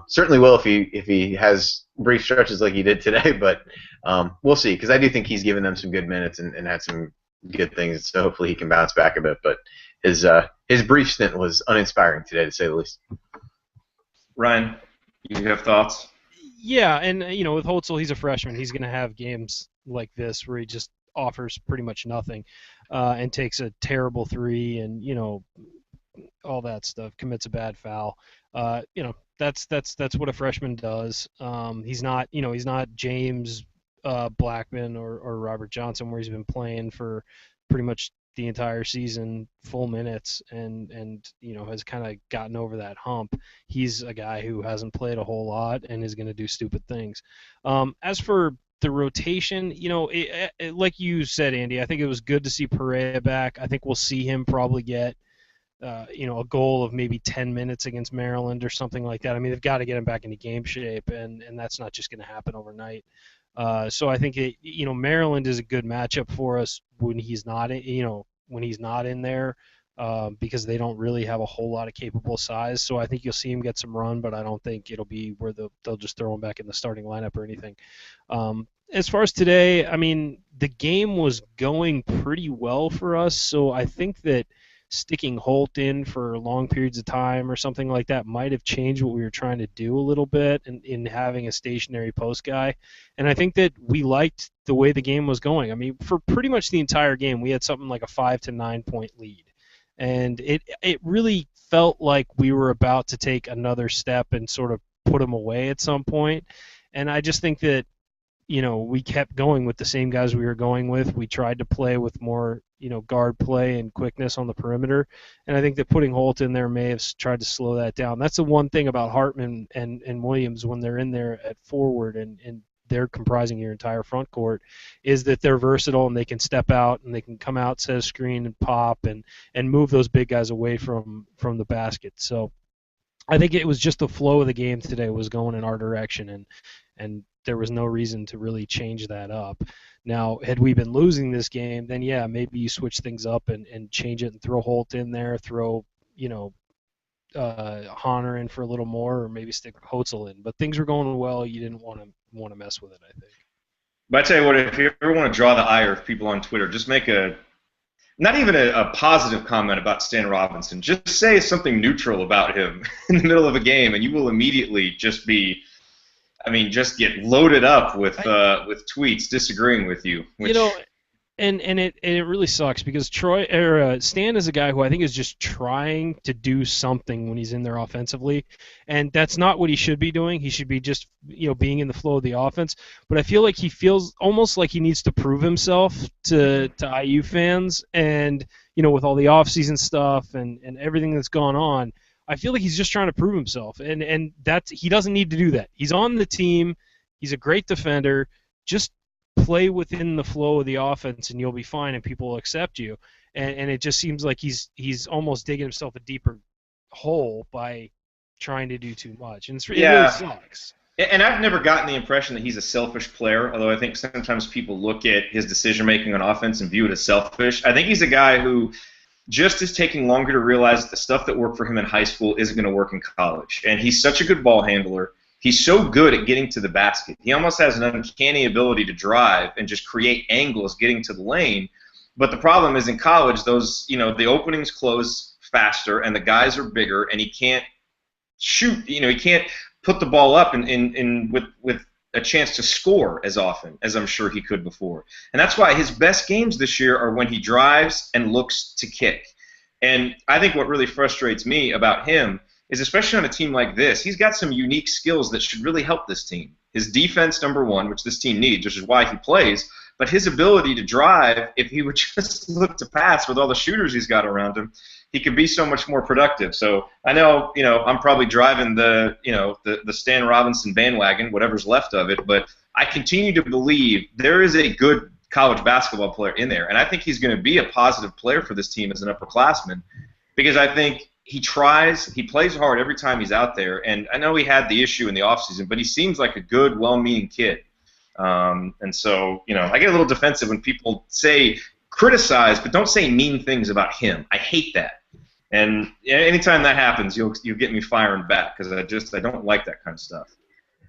certainly will if he has brief stretches like he did today. But we'll see, because I do think he's given them some good minutes and had some good things. So hopefully he can bounce back a bit. But his brief stint was uninspiring today, to say the least. Ryan, you have thoughts? Yeah, and with Hotzel, he's a freshman. He's going to have games like this where he just offers pretty much nothing, and takes a terrible three, and all that stuff. Commits a bad foul. That's what a freshman does. He's not James Blackman or Robert Johnson, where he's been playing for pretty much the entire season, full minutes, and has kind of gotten over that hump. He's a guy who hasn't played a whole lot and is going to do stupid things. As for the rotation, like you said, Andy, I think it was good to see Perea back. I think we'll see him probably get a goal of maybe 10 minutes against Maryland or something like that. They've got to get him back into game shape, and that's not just going to happen overnight. So I think Maryland is a good matchup for us when he's not in there, because they don't really have a whole lot of capable size. So I think you'll see him get some run, but I don't think it'll be where they'll just throw him back in the starting lineup or anything. as far as today, I mean, the game was going pretty well for us, so I think that sticking Holt in for long periods of time or something like that might have changed what we were trying to do a little bit in having a stationary post guy. And I think that we liked the way the game was going. I mean, for pretty much the entire game, we had something like a 5 to 9 point lead. And it really felt like we were about to take another step and sort of put them away at some point. And I just think that we kept going with the same guys we were going with. We tried to play with more, guard play and quickness on the perimeter. And I think that putting Holt in there may have tried to slow that down. That's the one thing about Hartman and Williams when they're in there at forward and they're comprising your entire front court, is that they're versatile and they can step out and they can come out, set a screen and pop and move those big guys away from the basket. So I think it was just the flow of the game today was going in our direction, and there was no reason to really change that up. Now, had we been losing this game, then yeah, maybe you switch things up and change it and throw Holt in there, throw Honor in for a little more, or maybe stick Hotzel in. But things were going well. You didn't want to mess with it, I think. But I tell you what, if you ever want to draw the ire of people on Twitter, just make not even a positive comment about Stan Robinson. Just say something neutral about him in the middle of a game, and you will immediately just get loaded up with tweets disagreeing with you. Which... And it really sucks because Stan is a guy who I think is just trying to do something when he's in there offensively, and that's not what he should be doing. He should be just being in the flow of the offense. But I feel like he feels almost like he needs to prove himself to IU fans, and with all the offseason stuff and everything that's gone on, I feel like he's just trying to prove himself, and he doesn't need to do that. He's on the team. He's a great defender. Just play within the flow of the offense and you'll be fine and people will accept you. And it just seems like he's almost digging himself a deeper hole by trying to do too much. And it really sucks. And I've never gotten the impression that he's a selfish player, although I think sometimes people look at his decision-making on offense and view it as selfish. I think he's a guy who just is taking longer to realize that the stuff that worked for him in high school isn't going to work in college. And he's such a good ball handler. He's so good at getting to the basket. He almost has an uncanny ability to drive and just create angles getting to the lane. But the problem is in college, the openings close faster and the guys are bigger and he can't shoot. He can't put the ball up with a chance to score as often as I'm sure he could before. And that's why his best games this year are when he drives and looks to kick. And I think what really frustrates me about him is, especially on a team like this, he's got some unique skills that should really help this team. His defense, number one, which this team needs, which is why he plays, but his ability to drive, if he would just look to pass with all the shooters he's got around him, he could be so much more productive. So I know, I'm probably driving the Stan Robinson bandwagon, whatever's left of it, but I continue to believe there is a good college basketball player in there, and I think he's going to be a positive player for this team as an upperclassman, because I think he plays hard every time he's out there, and I know he had the issue in the offseason, but he seems like a good, well-meaning kid. And so, I get a little defensive when people criticize, but don't say mean things about him. I hate that. And anytime that happens, you'll get me firing back, because I don't like that kind of stuff.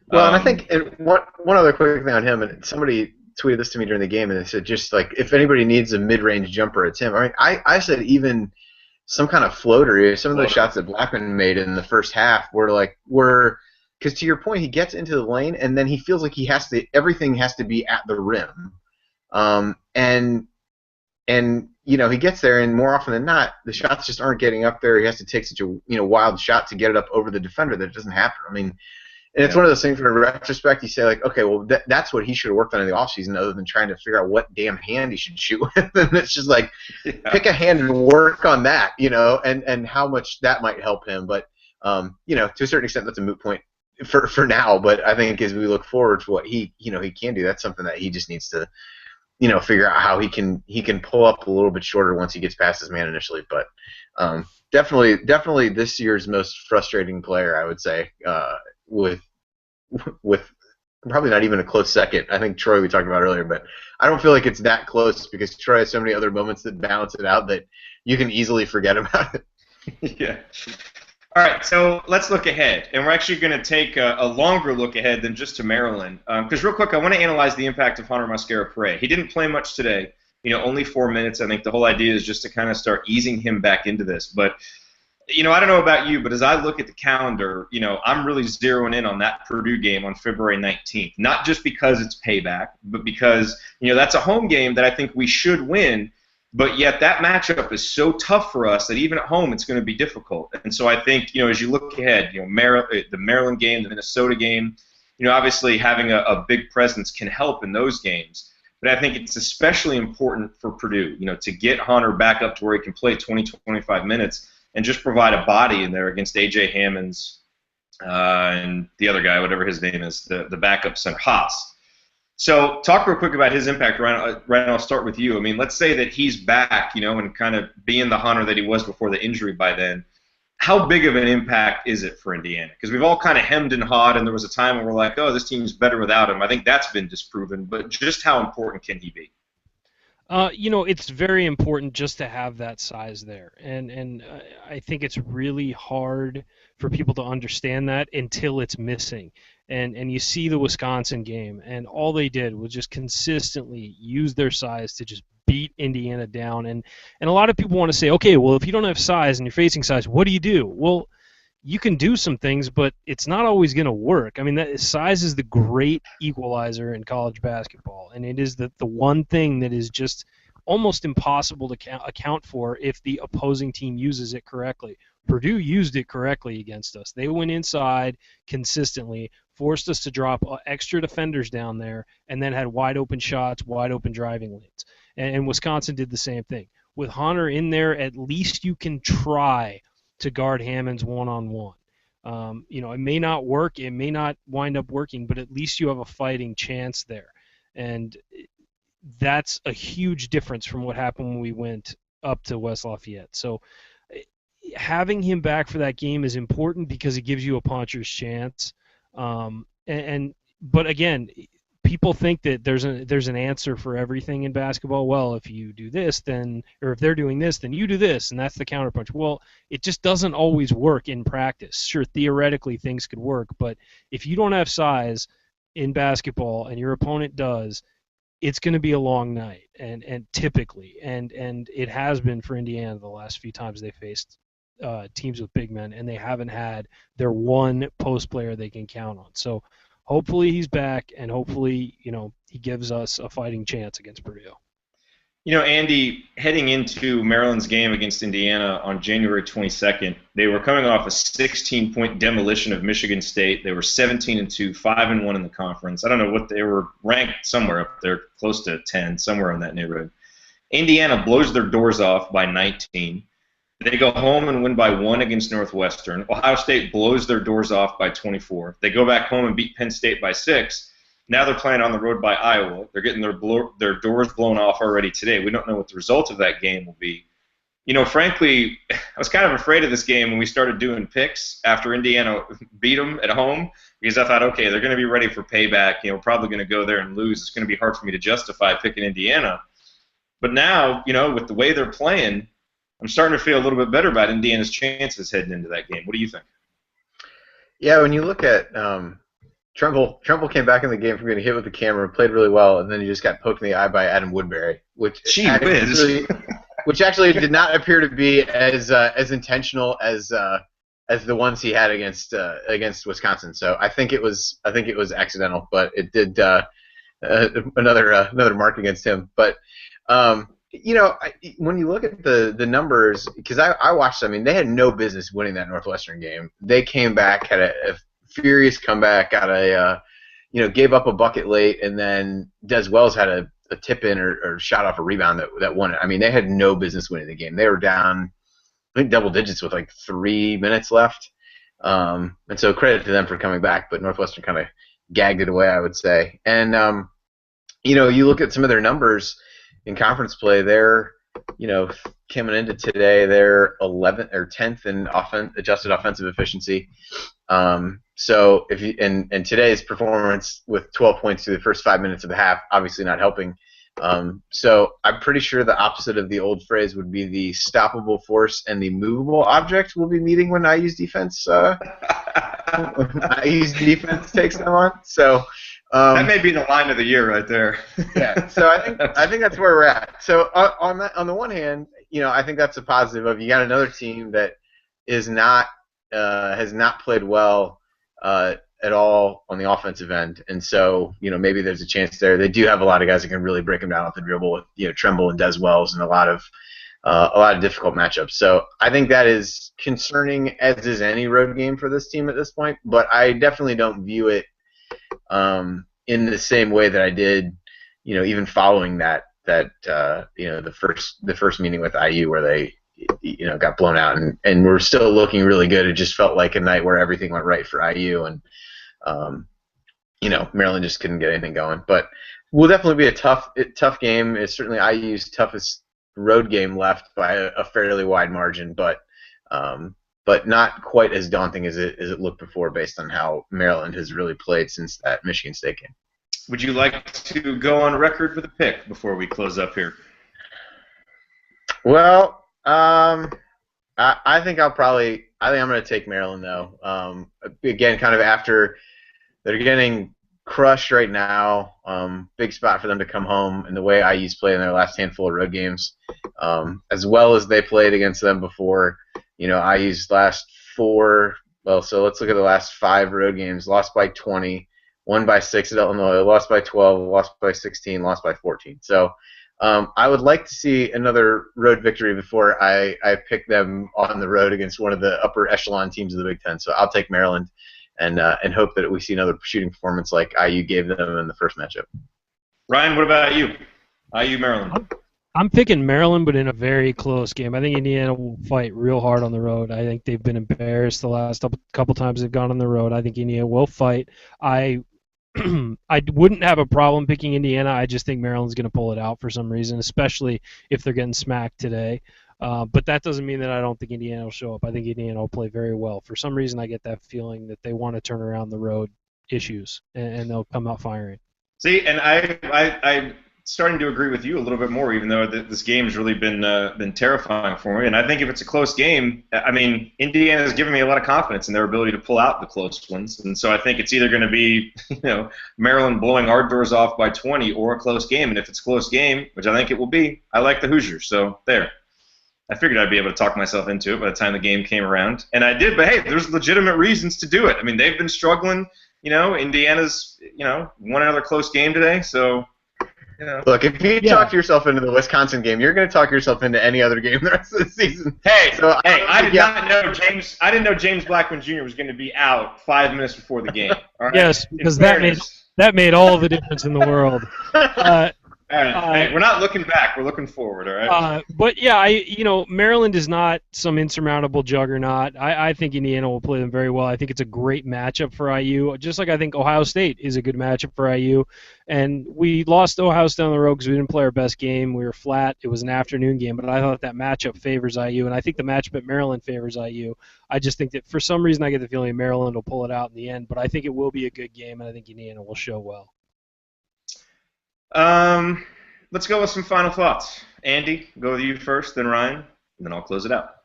Well, and I think one other quick thing on him, and somebody tweeted this to me during the game, and they said just like, if anybody needs a mid-range jumper, it's him. I mean, I said even some kind of floater. Some of those shots that Blackman made in the first half were because to your point, he gets into the lane and then he feels like everything has to be at the rim, and he gets there and more often than not the shots just aren't getting up there. He has to take such a wild shot to get it up over the defender that it doesn't happen. I mean. And it's one of those things where in retrospect you say, like, okay, well, that's what he should have worked on in the offseason other than trying to figure out what damn hand he should shoot with. And it's just like, pick a hand and work on that, and how much that might help him. But, to a certain extent, that's a moot point for now. But I think as we look forward to what he can do, that's something that he just needs to, figure out how he can pull up a little bit shorter once he gets past his man initially. But definitely this year's most frustrating player, I would say, with probably not even a close second. I think Troy we talked about earlier, but I don't feel like it's that close because Troy has so many other moments that balance it out that you can easily forget about it. Yeah. All right, so let's look ahead, and we're actually going to take a longer look ahead than just to Maryland. Because real quick, I want to analyze the impact of Hunter Mascara-Pere. He didn't play much today. Only 4 minutes. I think the whole idea is just to kind of start easing him back into this. But I don't know about you, but as I look at the calendar, I'm really zeroing in on that Purdue game on February 19th. Not just because it's payback, but because that's a home game that I think we should win. But yet that matchup is so tough for us that even at home it's going to be difficult. And so I think, as you look ahead, the Maryland game, the Minnesota game, obviously having a big presence can help in those games. But I think it's especially important for Purdue, to get Hunter back up to where he can play 20, 25 minutes and just provide a body in there against A.J. Hammonds and the other guy, whatever his name is, the backup center, Haas. So talk real quick about his impact, Ryan. Ryan, I'll start with you. I mean, let's say that he's back, and kind of being the Hunter that he was before the injury by then. How big of an impact is it for Indiana? Because we've all kind of hemmed and hawed, and there was a time when we're like, oh, this team's better without him. I think that's been disproven, but just how important can he be? It's very important just to have that size there, and I think it's really hard for people to understand that until it's missing. And you see the Wisconsin game, and all they did was just consistently use their size to just beat Indiana down. And a lot of people want to say, okay, well, if you don't have size and you're facing size, what do you do? Well, you can do some things, but it's not always going to work. I mean, size is the great equalizer in college basketball, and it is the one thing that is just almost impossible to account for if the opposing team uses it correctly. Purdue used it correctly against us. They went inside consistently, forced us to drop extra defenders down there, and then had wide open shots, wide open driving lanes. And Wisconsin did the same thing. With Hunter in there, at least you can try to guard Hammonds one-on-one. It may not work, it may not wind up working, but at least you have a fighting chance there. And that's a huge difference from what happened when we went up to West Lafayette. So having him back for that game is important because it gives you a puncher's chance. But again, people think that there's an answer for everything in basketball. Well, if you do this, then, or if they're doing this, then you do this, and that's the counterpunch. Well, it just doesn't always work in practice. Sure, theoretically things could work, but if you don't have size in basketball and your opponent does, it's going to be a long night, and typically, and it has been for Indiana the last few times they faced teams with big men, and they haven't had their one post player they can count on. So hopefully he's back, and hopefully, he gives us a fighting chance against Purdue. Andy, heading into Maryland's game against Indiana on January 22nd, they were coming off a 16-point demolition of Michigan State. They were 17-2, 5-1 in the conference. I don't know what they were ranked somewhere up there, close to 10, somewhere in that neighborhood. Indiana blows their doors off by 19. They go home and win by 1 against Northwestern. Ohio State blows their doors off by 24. They go back home and beat Penn State by 6. Now they're playing on the road by Iowa. They're getting their doors blown off already today. We don't know what the result of that game will be. Frankly, I was kind of afraid of this game when we started doing picks after Indiana beat them at home because I thought, okay, they're going to be ready for payback. We're probably going to go there and lose. It's going to be hard for me to justify picking Indiana. But now, with the way they're playing, I'm starting to feel a little bit better about Indiana's chances heading into that game. What do you think? Yeah, when you look at Trumbull came back in the game from getting hit with the camera, played really well, and then he just got poked in the eye by Adam Woodbury, which actually did not appear to be as intentional as the ones he had against Wisconsin. So I think it was accidental, but it did another mark against him. But when you look at the numbers, because I watched, they had no business winning that Northwestern game. They came back, had a furious comeback, gave up a bucket late, and then Des Wells had a tip in or shot off a rebound that won it. They had no business winning the game. They were down, I think, double digits with like 3 minutes left. And so credit to them for coming back, but Northwestern kind of gagged it away, I would say. And you look at some of their numbers in conference play. They're coming into today, they're 11th or 10th in adjusted offensive efficiency. So if you and today's performance with 12 points through the first 5 minutes of the half, obviously not helping. So I'm pretty sure the opposite of the old phrase would be the stoppable force and the movable object will be meeting when IU's defense takes them on. So that may be the line of the year right there. Yeah, so I think that's where we're at. So on the one hand, I think that's a positive of you got another team that is not has not played well at all on the offensive end, and so maybe there's a chance there. They do have a lot of guys that can really break them down off the dribble with Tremble and Des Wells and a lot of difficult matchups. So I think that is concerning, as is any road game for this team at this point. But I definitely don't view it in the same way that I did, even following the first meeting with IU where they got blown out and we're still looking really good. It just felt like a night where everything went right for IU and Maryland just couldn't get anything going. But will definitely be a tough game. It's certainly IU's toughest road game left by a fairly wide margin, but not quite as daunting as it looked before based on how Maryland has really played since that Michigan State game. Would you like to go on record with a pick before we close up here? Well, I think I'm going to take Maryland though. Again, kind of after they're getting crushed right now. Big spot for them to come home, and the way IU's played in their last handful of road games, as well as they played against them before. IU's last 4. Well, so let's look at the last 5 road games. Lost by 20, won by 6 at Illinois, lost by 12, lost by 16, lost by 14. So I would like to see another road victory before I pick them on the road against one of the upper echelon teams of the Big Ten. So I'll take Maryland and hope that we see another shooting performance like IU gave them in the first matchup. Ryan, what about you? IU Maryland. I'm picking Maryland, but in a very close game. I think Indiana will fight real hard on the road. I think they've been embarrassed the last couple times they've gone on the road. I think Indiana will fight. I wouldn't have a problem picking Indiana. I just think Maryland's going to pull it out for some reason, especially if they're getting smacked today. But that doesn't mean that I don't think Indiana will show up. I think Indiana will play very well. For some reason, I get that feeling that they want to turn around the road issues, and they'll come out firing. See, and I'm starting to agree with you a little bit more, even though this game's really been terrifying for me. And I think if it's a close game, I mean, Indiana's given me a lot of confidence in their ability to pull out the close ones. And so I think it's either going to be, Maryland blowing our doors off by 20 or a close game. And if it's a close game, which I think it will be, I like the Hoosiers. So there. I figured I'd be able to talk myself into it by the time the game came around. And I did, but hey, there's legitimate reasons to do it. I mean, they've been struggling. Indiana's, won another close game today, so... Look, if you talk yourself into the Wisconsin game, you're going to talk yourself into any other game the rest of the season. I didn't know James Blackman Jr. was going to be out 5 minutes before the game. All right? Yes, because that made all the difference in the world. Hey, we're not looking back. We're looking forward, all right? But yeah, Maryland is not some insurmountable juggernaut. I think Indiana will play them very well. I think it's a great matchup for IU, just like I think Ohio State is a good matchup for IU. And we lost Ohio State on the road because we didn't play our best game. We were flat. It was an afternoon game, but I thought that matchup favors IU, and I think the matchup at Maryland favors IU. I just think that for some reason I get the feeling Maryland will pull it out in the end, but I think it will be a good game, and I think Indiana will show well. Let's go with some final thoughts. Andy, go with you first, then Ryan, and then I'll close it out.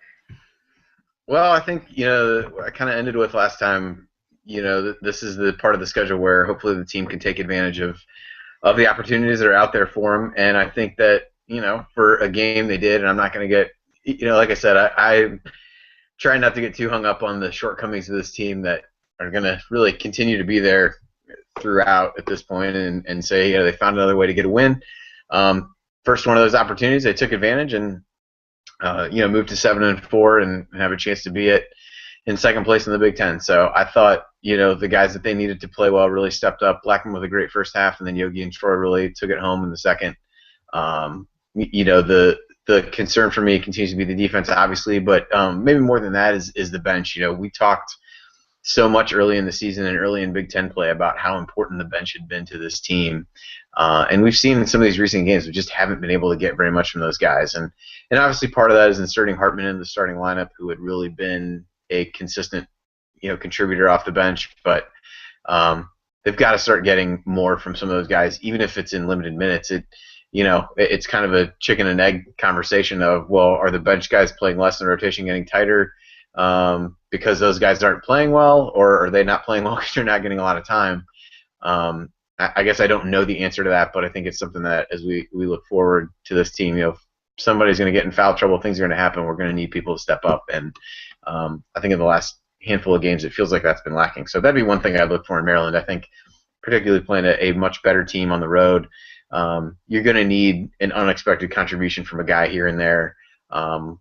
Well, I think, I kind of ended with last time, this is the part of the schedule where hopefully the team can take advantage of the opportunities that are out there for them. And I think that, for a game they did, and I'm not going to get, like I said, I try not to get too hung up on the shortcomings of this team that are going to really continue to be there throughout at this point and say, they found another way to get a win. First one of those opportunities, they took advantage and moved to 7-4 and have a chance to be in second place in the Big Ten. So I thought the guys that they needed to play well really stepped up. Blackman with a great first half, and then Yogi and Troy really took it home in the second. The concern for me continues to be the defense, obviously, but maybe more than that is the bench. We talked so much early in the season and early in Big Ten play about how important the bench had been to this team. And we've seen in some of these recent games we just haven't been able to get very much from those guys. And obviously part of that is inserting Hartman in the starting lineup, who had really been a consistent contributor off the bench. But they've got to start getting more from some of those guys, even if it's in limited minutes. it's kind of a chicken and egg conversation of, well, are the bench guys playing less and rotation getting tighter because those guys aren't playing well, or are they not playing well because you're not getting a lot of time? I guess I don't know the answer to that, but I think it's something that as we look forward to this team, if somebody's going to get in foul trouble, things are going to happen. We're going to need people to step up, and I think in the last handful of games, it feels like that's been lacking. So that'd be one thing I'd look for in Maryland. I think particularly playing a much better team on the road, you're going to need an unexpected contribution from a guy here and there,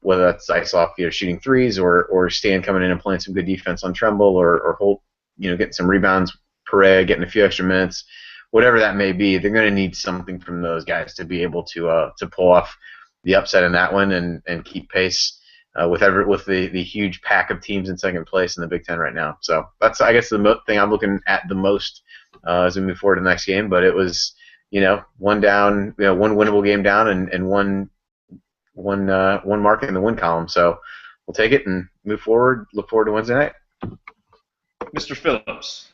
whether that's Isoff, shooting threes, or Stan coming in and playing some good defense on Tremble, or Holt, getting some rebounds, Perea getting a few extra minutes, whatever that may be. They're going to need something from those guys to be able to pull off the upset in that one and keep pace with the huge pack of teams in second place in the Big Ten right now. So that's, I guess, the thing I'm looking at the most as we move forward to the next game. But it was, one down, one winnable game down, and one mark in the win column. So we'll take it and move forward. Look forward to Wednesday night. Mr. Phillips.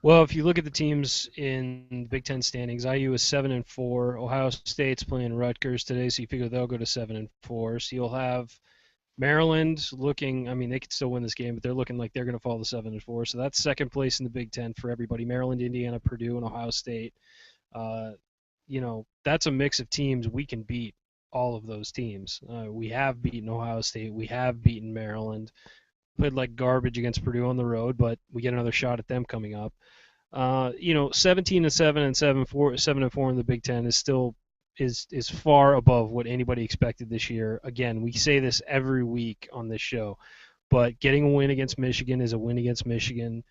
Well, if you look at the teams in Big Ten standings, IU is 7-4. Ohio State's playing Rutgers today, so you figure they'll go to 7-4. So you'll have Maryland looking. I mean, they could still win this game, but they're looking like they're going to fall to 7-4. So that's second place in the Big Ten for everybody: Maryland, Indiana, Purdue, and Ohio State. That's a mix of teams. We can beat all of those teams. We have beaten Ohio State. We have beaten Maryland. Played like garbage against Purdue on the road, but we get another shot at them coming up. 17-7 and 7-4 in the Big Ten is still is far above what anybody expected this year. Again, we say this every week on this show, but getting a win against Michigan is a win against Michigan.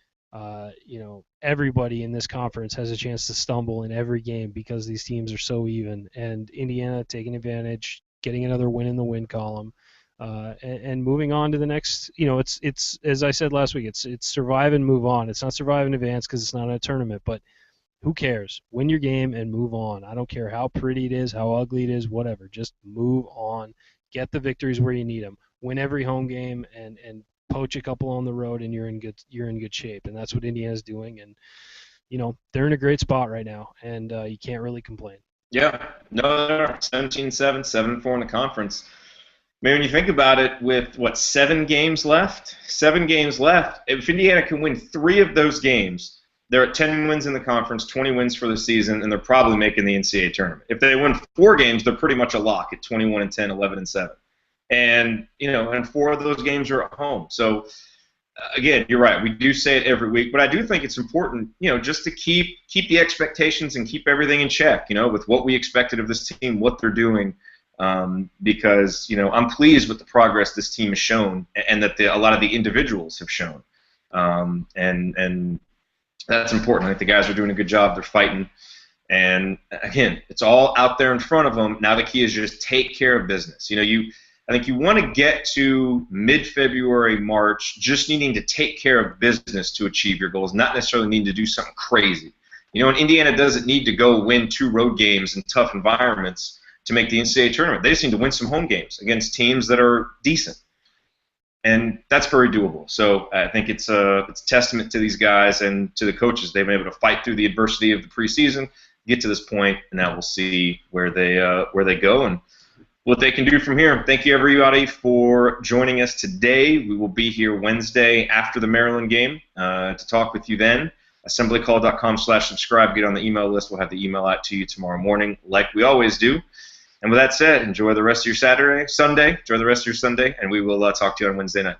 Everybody in this conference has a chance to stumble in every game because these teams are so even. And Indiana taking advantage, getting another win in the win column. And moving on to the next, it's as I said last week, it's survive and move on. It's not survive and advance because it's not a tournament, but who cares? Win your game and move on. I don't care how pretty it is, how ugly it is, whatever. Just move on. Get the victories where you need them. Win every home game and poach a couple on the road, and you're in good shape. And that's what Indiana's doing. And they're in a great spot right now, and you can't really complain. Yeah, no, 17-7, 7-4 in the conference. I mean, when you think about it, with, 7 games left? 7 games left. If Indiana can win 3 of those games, they're at 10 wins in the conference, 20 wins for the season, and they're probably making the NCAA tournament. If they win 4 games, they're pretty much a lock at 21-10, 11-7. And, and 4 of those games are at home. So, again, you're right. We do say it every week, but I do think it's important, just to keep the expectations and keep everything in check, with what we expected of this team, what they're doing. Because I'm pleased with the progress this team has shown, and that a lot of the individuals have shown, and that's important. I think the guys are doing a good job. They're fighting, and again, it's all out there in front of them. Now the key is just take care of business. I think you want to get to mid-February, March, just needing to take care of business to achieve your goals, not necessarily needing to do something crazy. And Indiana doesn't need to go win 2 road games in tough environments to make the NCAA tournament. They just need to win some home games against teams that are decent. And that's very doable. So I think it's a testament to these guys and to the coaches. They've been able to fight through the adversity of the preseason, get to this point, and now we'll see where they go and what they can do from here. Thank you, everybody, for joining us today. We will be here Wednesday after the Maryland game to talk with you then. assemblycall.com/subscribe. Get on the email list. We'll have the email out to you tomorrow morning like we always do. And with that said, enjoy the rest of your Sunday. Enjoy the rest of your Sunday, and we will talk to you on Wednesday night.